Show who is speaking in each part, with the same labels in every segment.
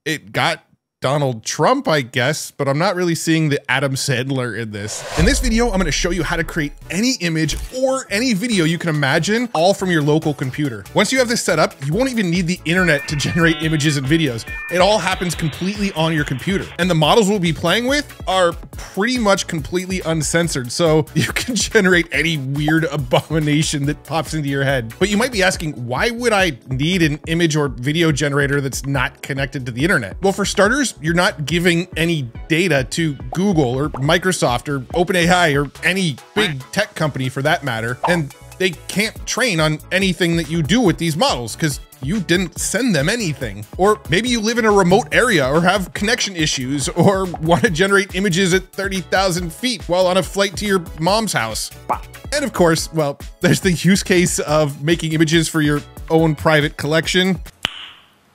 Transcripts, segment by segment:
Speaker 1: it got Donald Trump, I guess, but I'm not really seeing the Adam Sandler in this. In this video, I'm going to show you how to create any image or any video you can imagine, all from your local computer. Once you have this set up, you won't even need the internet to generate images and videos. It all happens completely on your computer. And the models we'll be playing with are pretty much completely uncensored, so you can generate any weird abomination that pops into your head. But you might be asking, why would I need an image or video generator that's not connected to the internet? Well, for starters, you're not giving any data to Google or Microsoft or OpenAI or any big tech company for that matter. And they can't train on anything that you do with these models because you didn't send them anything. Or maybe you live in a remote area or have connection issues or want to generate images at 30,000 feet while on a flight to your mom's house. And of course, well, there's the use case of making images for your own private collection.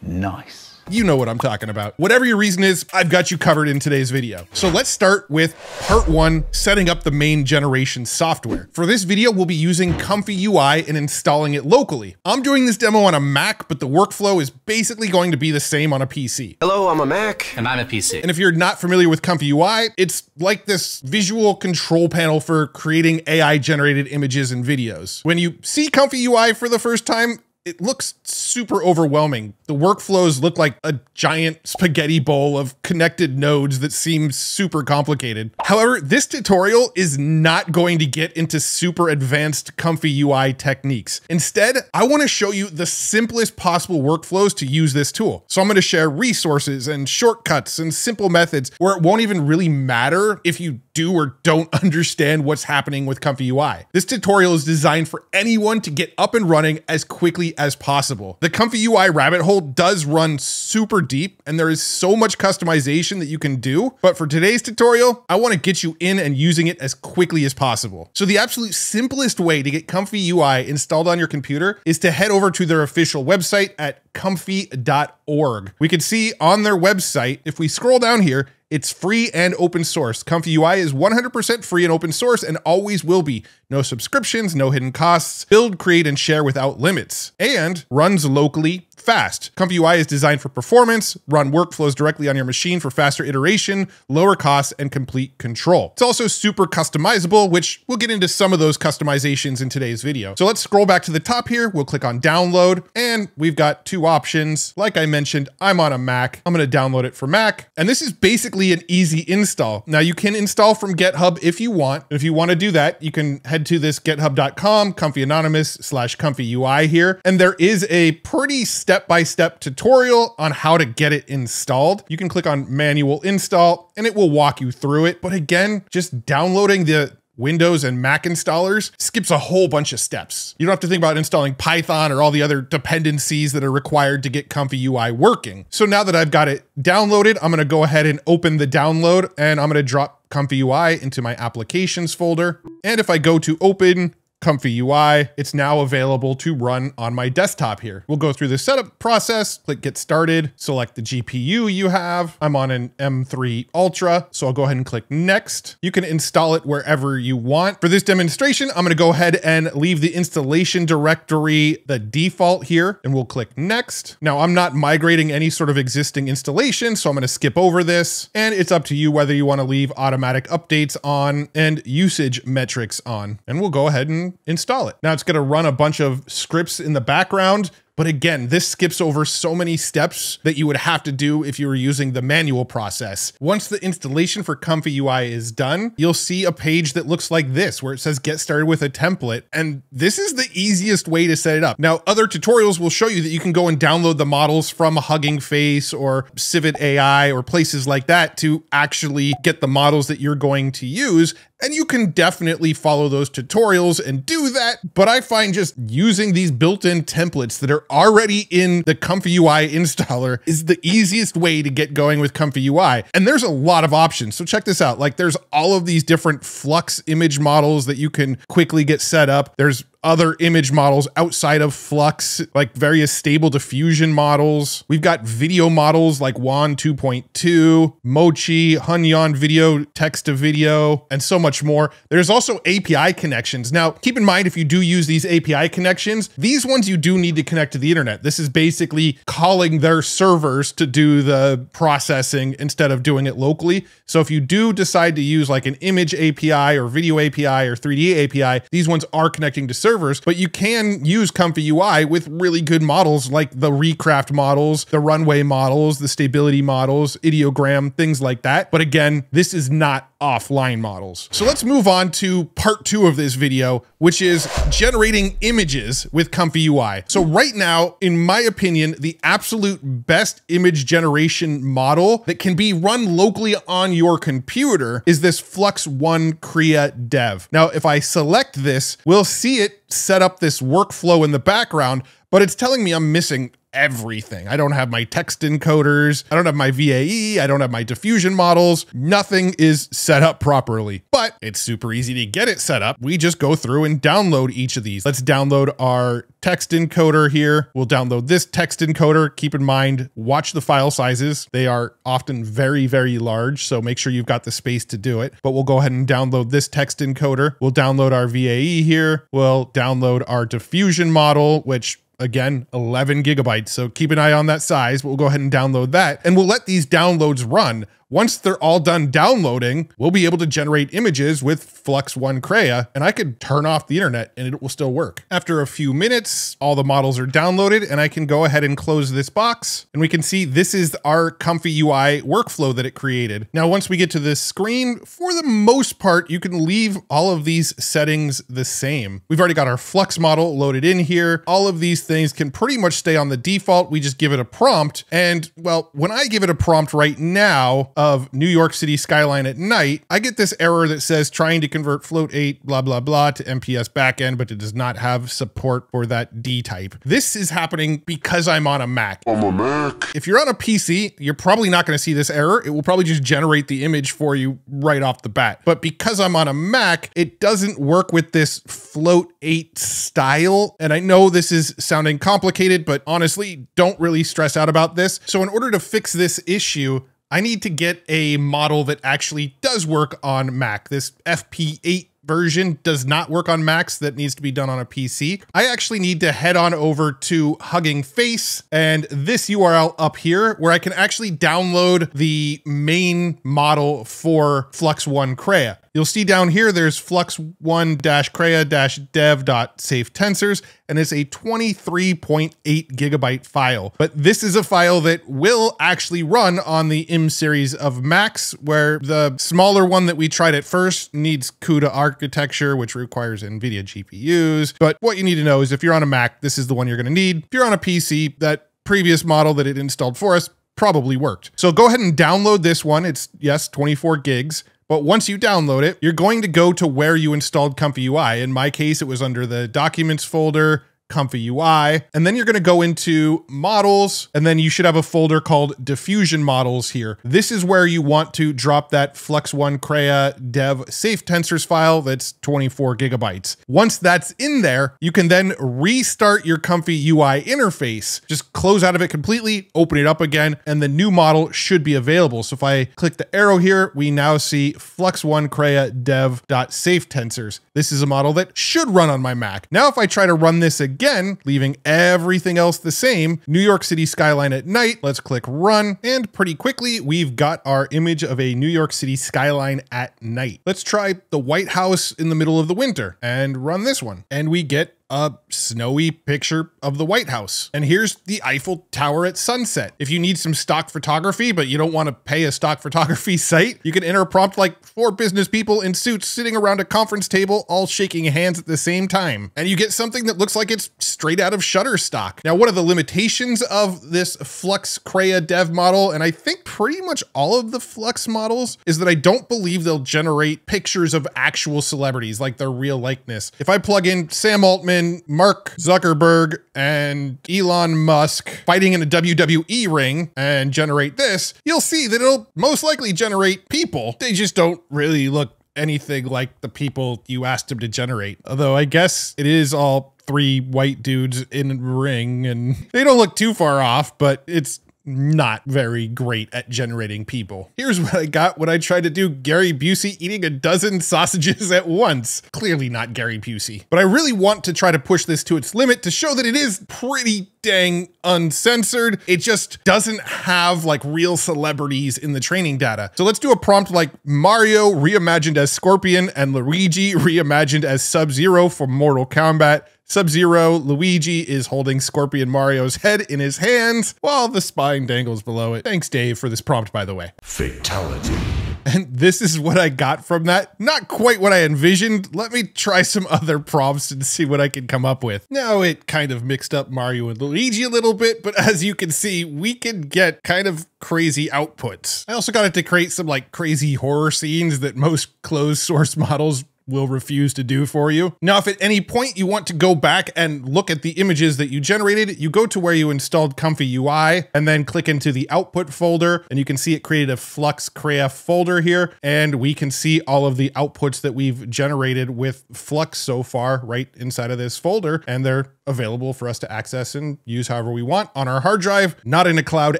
Speaker 2: Nice.
Speaker 1: You know what I'm talking about. Whatever your reason is, I've got you covered in today's video. So let's start with part one, setting up the main generation software. For this video, we'll be using ComfyUI and installing it locally. I'm doing this demo on a Mac, but the workflow is basically going to be the same on a PC.
Speaker 3: Hello, I'm a Mac.
Speaker 2: And I'm a PC.
Speaker 1: And if you're not familiar with ComfyUI, it's like this visual control panel for creating AI generated images and videos. When you see ComfyUI for the first time, it looks super overwhelming. The workflows look like a giant spaghetti bowl of connected nodes that seems super complicated. However, this tutorial is not going to get into super advanced ComfyUI techniques. Instead, I want to show you the simplest possible workflows to use this tool. So I'm going to share resources and shortcuts and simple methods where it won't even really matter if you do or don't understand what's happening with ComfyUI. This tutorial is designed for anyone to get up and running as quickly as possible. The ComfyUI rabbit hole does run super deep and there is so much customization that you can do. But for today's tutorial, I want to get you in and using it as quickly as possible. So the absolute simplest way to get ComfyUI installed on your computer is to head over to their official website at comfy.org. We can see on their website, if we scroll down here, it's free and open source. ComfyUI is 100% free and open source and always will be. No subscriptions, no hidden costs, build, create, and share without limits, and runs locally fast. ComfyUI is designed for performance, run workflows directly on your machine for faster iteration, lower costs, and complete control. It's also super customizable, which we'll get into some of those customizations in today's video. So let's scroll back to the top here. We'll click on download, and we've got two options. Like I mentioned, I'm on a Mac. I'm going to download it for Mac, and this is basically an easy install. Now you can install from GitHub if you want. If you want to do that, you can head to this github.com, comfyanonymous/ComfyUI here. And there is a pretty step-by-step tutorial on how to get it installed. You can click on manual install and it will walk you through it. But again, just downloading the Windows and Mac installers skips a whole bunch of steps. You don't have to think about installing Python or all the other dependencies that are required to get ComfyUI working. So now that I've got it downloaded, I'm going to go ahead and open the download and I'm going to drop ComfyUI into my applications folder. And if I go to open ComfyUI, it's now available to run on my desktop here. We'll go through the setup process, click get started, select the GPU you have. I'm on an M3 Ultra, so I'll go ahead and click next. You can install it wherever you want. For this demonstration, I'm gonna go ahead and leave the installation directory the default here, and we'll click next. Now, I'm not migrating any sort of existing installation, so I'm gonna skip over this, and it's up to you whether you wanna leave automatic updates on and usage metrics on. And we'll go ahead and install it. Now it's going to run a bunch of scripts in the background. But again, this skips over so many steps that you would have to do if you were using the manual process. Once the installation for ComfyUI is done, you'll see a page that looks like this, where it says get started with a template. And this is the easiest way to set it up. Now, other tutorials will show you that you can go and download the models from Hugging Face or Civet AI or places like that to actually get the models that you're going to use. And you can definitely follow those tutorials and do that. But I find just using these built-in templates that are already in the ComfyUI installer is the easiest way to get going with ComfyUI. And there's a lot of options. So check this out. Like there's all of these different Flux image models that you can quickly get set up. There's other image models outside of Flux, like various stable diffusion models. We've got video models like WAN 2.2, Mochi, Hunyan video, text to video, and so much more. There's also API connections. Now, keep in mind, if you do use these API connections, these ones you do need to connect to the internet. This is basically calling their servers to do the processing instead of doing it locally. So if you do decide to use like an image API or video API or 3D API, these ones are connecting to servers, but you can use ComfyUI with really good models like the Recraft models, the Runway models, the stability models, ideogram, things like that. But again, this is not offline models. So let's move on to part 2 of this video, which is generating images with ComfyUI. So right now, in my opinion, the absolute best image generation model that can be run locally on your computer is this Flux One Crea Dev. Now, if I select this, we'll see it set up this workflow in the background, but it's telling me I'm missing everything. I don't have my text encoders. I don't have my VAE. I don't have my diffusion models. Nothing is set up properly, but it's super easy to get it set up. We just go through and download each of these. Let's download our text encoder here. We'll download this text encoder. Keep in mind, watch the file sizes. They are often very, very large, so make sure you've got the space to do it. But we'll go ahead and download this text encoder. We'll download our VAE here. We'll download our diffusion model, which again, 11 gigabytes. So keep an eye on that size. We'll go ahead and download that, and we'll let these downloads run. Once they're all done downloading, we'll be able to generate images with Flux One Crea, and I could turn off the internet and it will still work. After a few minutes, all the models are downloaded, and I can go ahead and close this box, and we can see this is our ComfyUI workflow that it created. Now, once we get to this screen, for the most part, you can leave all of these settings the same. We've already got our Flux model loaded in here. All of these things can pretty much stay on the default. We just give it a prompt, and well, when I give it a prompt right now of New York City skyline at night, I get this error that says trying to convert float 8 blah blah blah to MPS backend, but it does not have support for that D type. This is happening because I'm on a Mac. I'm a Mac. If you're on a PC, you're probably not going to see this error. It will probably just generate the image for you right off the bat. But because I'm on a Mac, it doesn't work with this float 8 style. And I know this is sounding complicated, but honestly, don't really stress out about this. So in order to fix this issue, I need to get a model that actually does work on Mac. This FP8 version does not work on Macs. That needs to be done on a PC. I actually need to head on over to Hugging Face and this URL up here where I can actually download the main model for Flux One Crea. You'll see down here, there's flux1-crea-dev.safetensors, and it's a 23.8 gigabyte file. But this is a file that will actually run on the M series of Macs, where the smaller one that we tried at first needs CUDA architecture, which requires NVIDIA GPUs. But what you need to know is if you're on a Mac, this is the one you're gonna need. If you're on a PC, that previous model that it installed for us probably worked. So go ahead and download this one. It's, yes, 24 gigs. But once you download it, you're going to go to where you installed ComfyUI. In my case, it was under the Documents folder, ComfyUI, and then you're going to go into Models, and then you should have a folder called Diffusion Models here. This is where you want to drop that Flux One Crea Dev Safe Tensors file that's 24 gigabytes. Once that's in there, you can then restart your ComfyUI interface. Just close out of it completely, open it up again, and the new model should be available. So if I click the arrow here, we now see Flux One Crea Dev.SafeTensors. This is a model that should run on my Mac. Now, if I try to run this again, leaving everything else the same, New York City skyline at night, let's click run, and pretty quickly, we've got our image of a New York City skyline at night. Let's try the White House in the middle of the winter and run this one. And we get a snowy picture of the White House. And here's the Eiffel Tower at sunset. If you need some stock photography, but you don't want to pay a stock photography site, you can enter a prompt like 4 business people in suits sitting around a conference table, all shaking hands at the same time. And you get something that looks like it's straight out of Shutterstock. Now, one of the limitations of this Flux Crea Dev model, and I think pretty much all of the Flux models, is that I don't believe they'll generate pictures of actual celebrities, like their real likeness. If I plug in Sam Altman, Mark Zuckerberg, and Elon Musk fighting in a WWE ring and generate this, you'll see that it'll most likely generate people. They just don't really look anything like the people you asked him to generate. Although I guess it is all 3 white dudes in a ring, and they don't look too far off, but it's not very great at generating people. Here's what I got when I tried to do Gary Busey eating a dozen sausages at once. Clearly not Gary Busey. But I really want to try to push this to its limit to show that it is pretty dang uncensored. It just doesn't have like real celebrities in the training data. So let's do a prompt like Mario reimagined as Scorpion and Luigi reimagined as Sub-Zero from Mortal Kombat. Sub-Zero, Luigi is holding Scorpion Mario's head in his hands while the spine dangles below it. Thanks, Dave, for this prompt, by the way.
Speaker 2: Fatality.
Speaker 1: And this is what I got from that. Not quite what I envisioned. Let me try some other prompts and see what I can come up with. Now, it kind of mixed up Mario and Luigi a little bit, but as you can see, we can get kind of crazy outputs. I also got it to create some like crazy horror scenes that most closed source models will refuse to do for you. Now, if at any point you want to go back and look at the images that you generated, you go to where you installed ComfyUI and then click into the output folder, and you can see it created a Flux Craft folder here, and we can see all of the outputs that we've generated with Flux so far right inside of this folder, and they're available for us to access and use however we want on our hard drive, not in a cloud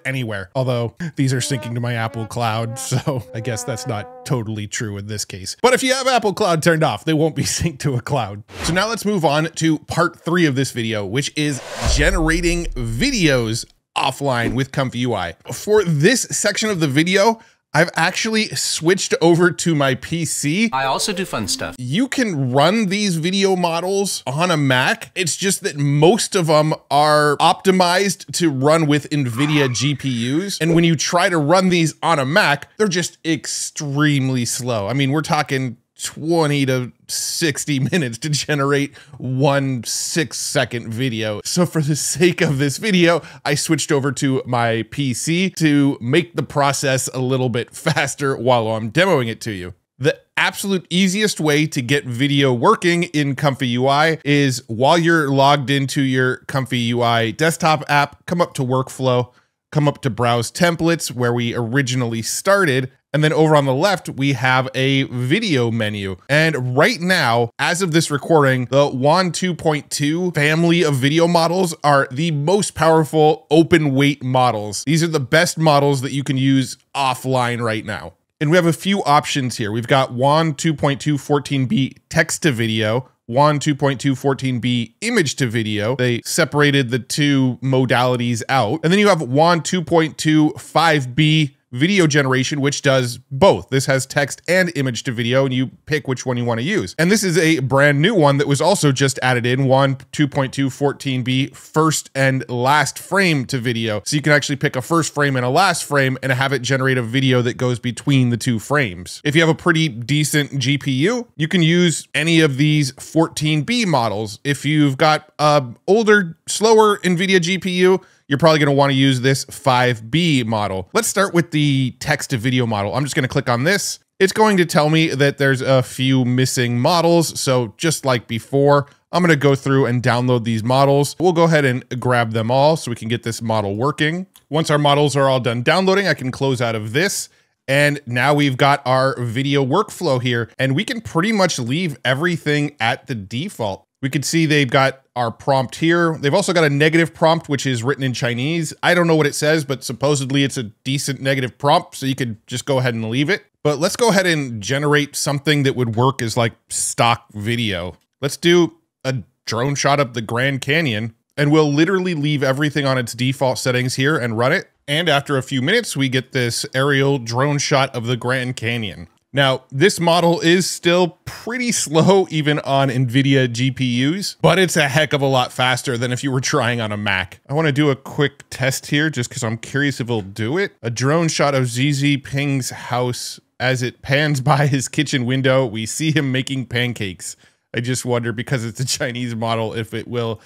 Speaker 1: anywhere. Although these are syncing to my Apple Cloud, so I guess that's not totally true in this case. But if you have Apple Cloud turned off, they won't be synced to a cloud. So now let's move on to part 3 of this video, which is generating videos offline with ComfyUI. For this section of the video, I've actually switched over to my PC.
Speaker 3: I also do fun stuff.
Speaker 1: You can run these video models on a Mac. It's just that most of them are optimized to run with NVIDIA GPUs. And when you try to run these on a Mac, they're just extremely slow. I mean, we're talking 20 to 60 minutes to generate one 6-second video. So for the sake of this video, I switched over to my PC to make the process a little bit faster while I'm demoing it to you. The absolute easiest way to get video working in ComfyUI is while you're logged into your ComfyUI desktop app, come up to Workflow, come up to Browse Templates where we originally started, and then over on the left, we have a video menu. And right now, as of this recording, the WAN 2.2 family of video models are the most powerful open weight models. These are the best models that you can use offline right now. And we have a few options here. We've got WAN 2.2 14B text to video, WAN 2.2 14B image to video. They separated the two modalities out. And then you have WAN 2.2 5B video generation, which does both. This has text and image to video, and you pick which one you want to use. And this is a brand new one that was also just added in, WAN 2.2 14B first and last frame to video. So you can actually pick a first frame and a last frame and have it generate a video that goes between the 2 frames. If you have a pretty decent GPU, you can use any of these 14B models. If you've got an older, slower NVIDIA GPU, you're probably going to want to use this 5B model. Let's start with the text to video model. I'm just going to click on this. It's going to tell me that there's a few missing models. So just like before, I'm going to go through and download these models. We'll go ahead and grab them all so we can get this model working. Once our models are all done downloading, I can close out of this. And now we've got our video workflow here, and we can pretty much leave everything at the default. We can see they've got our prompt here. They've also got a negative prompt, which is written in Chinese. I don't know what it says, but supposedly it's a decent negative prompt, so you could just go ahead and leave it. But let's go ahead and generate something that would work as like stock video. Let's do a drone shot of the Grand Canyon, and we'll literally leave everything on its default settings here and run it. And after a few minutes, we get this aerial drone shot of the Grand Canyon. Now, this model is still pretty slow even on NVIDIA GPUs, but it's a heck of a lot faster than if you were trying on a Mac. I want to do a quick test here just because I'm curious if it'll do it. A drone shot of Xi Jinping's house. As it pans by his kitchen window, we see him making pancakes. I just wonder, because it's a Chinese model, if it will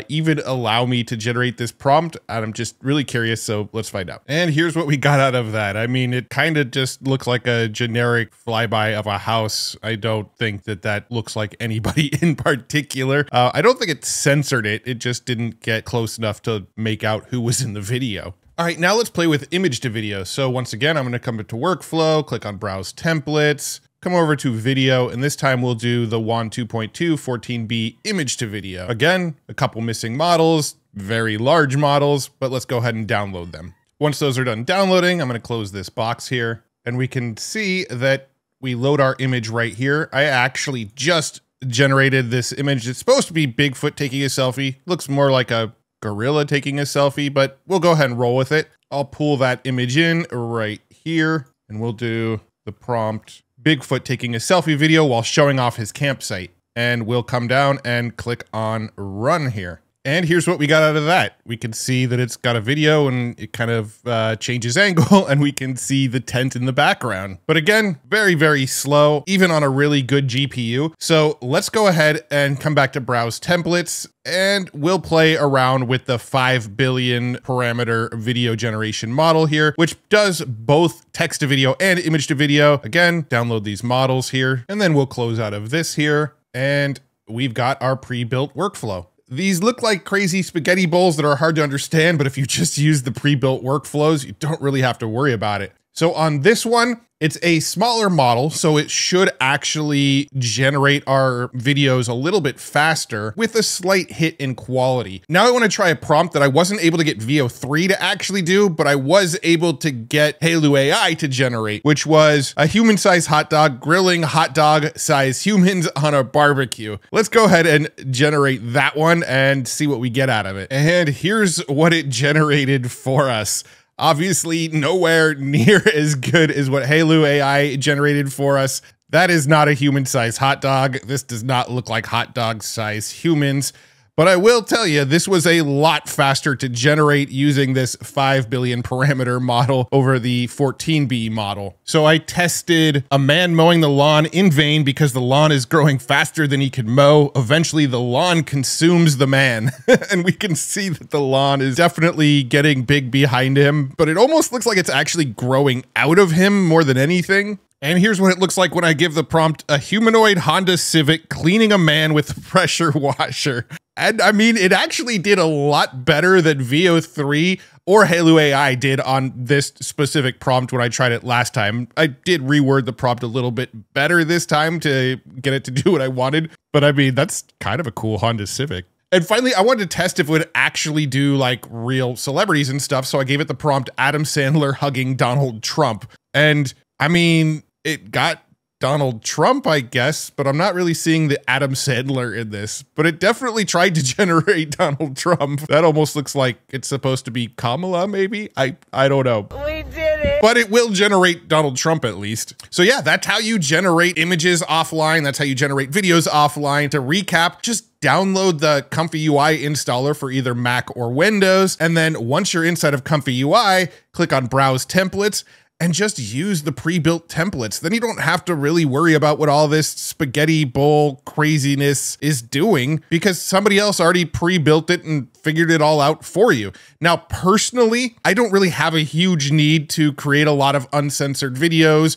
Speaker 1: even allow me to generate this prompt. And I'm just really curious, so let's find out. And here's what we got out of that. I mean, it kind of just looks like a generic flyby of a house. I don't think that that looks like anybody in particular. I don't think it censored it. It just didn't get close enough to make out who was in the video. All right, now let's play with image to video. So once again, I'm going to come into Workflow, click on Browse Templates. come over to video, and this time we'll do the WAN 2.2 14B image to video. Again, a couple missing models, very large models, but let's go ahead and download them. Once those are done downloading, I'm gonna close this box here, and we can see that we load our image right here. I actually just generated this image. It's supposed to be Bigfoot taking a selfie. Looks more like a gorilla taking a selfie, but we'll go ahead and roll with it. I'll pull that image in right here, and we'll do the prompt Bigfoot taking a selfie video while showing off his campsite. And we'll come down and click on run here. And here's what we got out of that. We can see that it's got a video and it kind of changes angle, and we can see the tent in the background. But again, very, very slow, even on a really good GPU. So let's go ahead and come back to browse templates, and we'll play around with the 5 billion parameter video generation model here, which does both text to video and image to video. Again, download these models here, and then we'll close out of this here, and we've got our pre-built workflow. These look like crazy spaghetti bowls that are hard to understand, but if you just use the pre-built workflows, you don't really have to worry about it. So on this one, it's a smaller model, so it should actually generate our videos a little bit faster with a slight hit in quality. Now I want to try a prompt that I wasn't able to get Veo 3 to actually do, but I was able to get ComfyUI to generate, which was a human-sized hot dog grilling hot dog-sized humans on a barbecue. Let's go ahead and generate that one and see what we get out of it. And here's what it generated for us. Obviously, nowhere near as good as what ComfyUI generated for us. That is not a human-sized hot dog. This does not look like hot dog-sized humans. But I will tell you, this was a lot faster to generate using this 5 billion parameter model over the 14B model. So I tested a man mowing the lawn in vain because the lawn is growing faster than he can mow. Eventually the lawn consumes the man. And we can see that the lawn is definitely getting big behind him, but it almost looks like it's actually growing out of him more than anything. And here's what it looks like when I give the prompt, a humanoid Honda Civic cleaning a man with a pressure washer. And I mean, it actually did a lot better than Veo 3 or ComfyUI did on this specific prompt when I tried it last time. I did reword the prompt a little bit better this time to get it to do what I wanted. But I mean, that's kind of a cool Honda Civic. And finally, I wanted to test if it would actually do like real celebrities and stuff. So I gave it the prompt, Adam Sandler hugging Donald Trump. And I mean, it got Donald Trump, I guess, but I'm not really seeing the Adam Sandler in this, but it definitely tried to generate Donald Trump. That almost looks like it's supposed to be Kamala, maybe? I don't know.
Speaker 3: We did it.
Speaker 1: But it will generate Donald Trump at least. So yeah, that's how you generate images offline. That's how you generate videos offline. To recap, just download the ComfyUI installer for either Mac or Windows. And then once you're inside of ComfyUI, click on Browse Templates, and just use the pre-built templates. Then you don't have to really worry about what all this spaghetti bowl craziness is doing because somebody else already pre-built it and figured it all out for you. Now, personally, I don't really have a huge need to create a lot of uncensored videos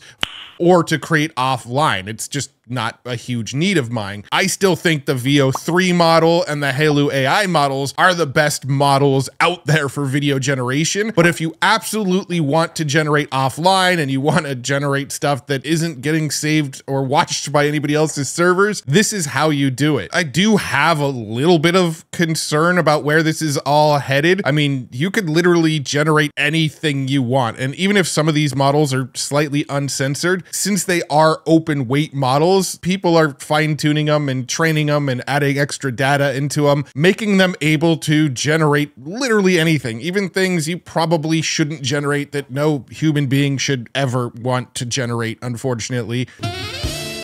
Speaker 1: or to create offline. It's just not a huge need of mine. I still think the Veo 3 model and the ComfyUI models are the best models out there for video generation. But if you absolutely want to generate offline and you want to generate stuff that isn't getting saved or watched by anybody else's servers, this is how you do it. I do have a little bit of concern about where this is all headed. I mean, you could literally generate anything you want. And even if some of these models are slightly uncensored, since they are open weight models, people are fine-tuning them and training them and adding extra data into them, making them able to generate literally anything, even things you probably shouldn't generate that no human being should ever want to generate, unfortunately.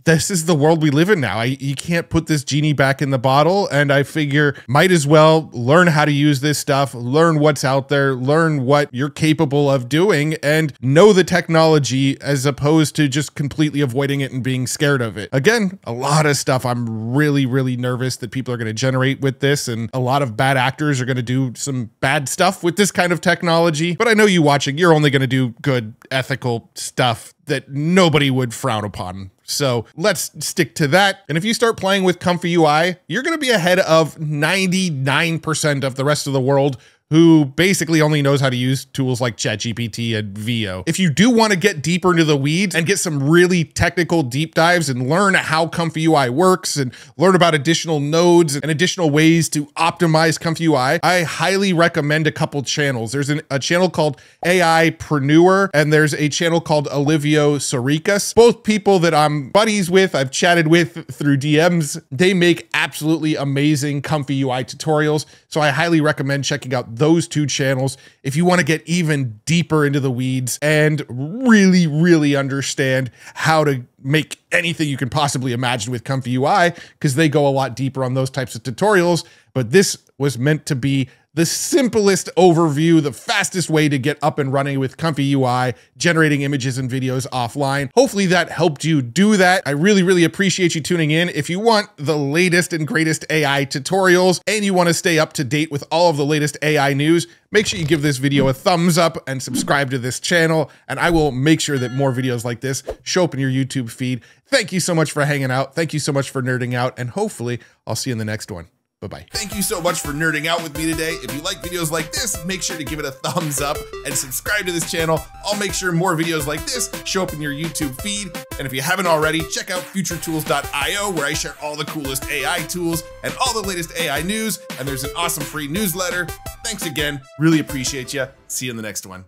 Speaker 1: This is the world we live in now. You can't put this genie back in the bottle, and I figure might as well learn how to use this stuff, learn what's out there, learn what you're capable of doing, and know the technology as opposed to just completely avoiding it and being scared of it. Again, a lot of stuff I'm really, really nervous that people are going to generate with this, and a lot of bad actors are going to do some bad stuff with this kind of technology. But I know you watching, you're only going to do good, ethical stuff that nobody would frown upon. So let's stick to that. And if you start playing with ComfyUI, you're going to be ahead of 99% of the rest of the world who basically only knows how to use tools like ChatGPT and VO. If you do want to get deeper into the weeds and get some really technical deep dives and learn how ComfyUI works and learn about additional nodes and additional ways to optimize ComfyUI, I highly recommend a couple channels. There's a channel called AIpreneur, and there's a channel called Olivio Sorikas. Both people that I'm buddies with, I've chatted with through DMs. They make absolutely amazing ComfyUI tutorials, so I highly recommend checking out those two channels if you want to get even deeper into the weeds and really understand how to make anything you can possibly imagine with ComfyUI, because they go a lot deeper on those types of tutorials. But this was meant to be the simplest overview, the fastest way to get up and running with ComfyUI, generating images and videos offline. Hopefully that helped you do that. I really appreciate you tuning in. If you want the latest and greatest AI tutorials and you want to stay up to date with all of the latest AI news, make sure you give this video a thumbs up and subscribe to this channel, and I will make sure that more videos like this show up in your YouTube feed. Thank you so much for hanging out. Thank you so much for nerding out, and hopefully I'll see you in the next one. Bye-bye. Thank you so much for nerding out with me today. If you like videos like this, make sure to give it a thumbs up and subscribe to this channel. I'll make sure more videos like this show up in your YouTube feed. And if you haven't already, check out futuretools.io, where I share all the coolest AI tools and all the latest AI news. And there's an awesome free newsletter. Thanks again. Really appreciate you. See you in the next one.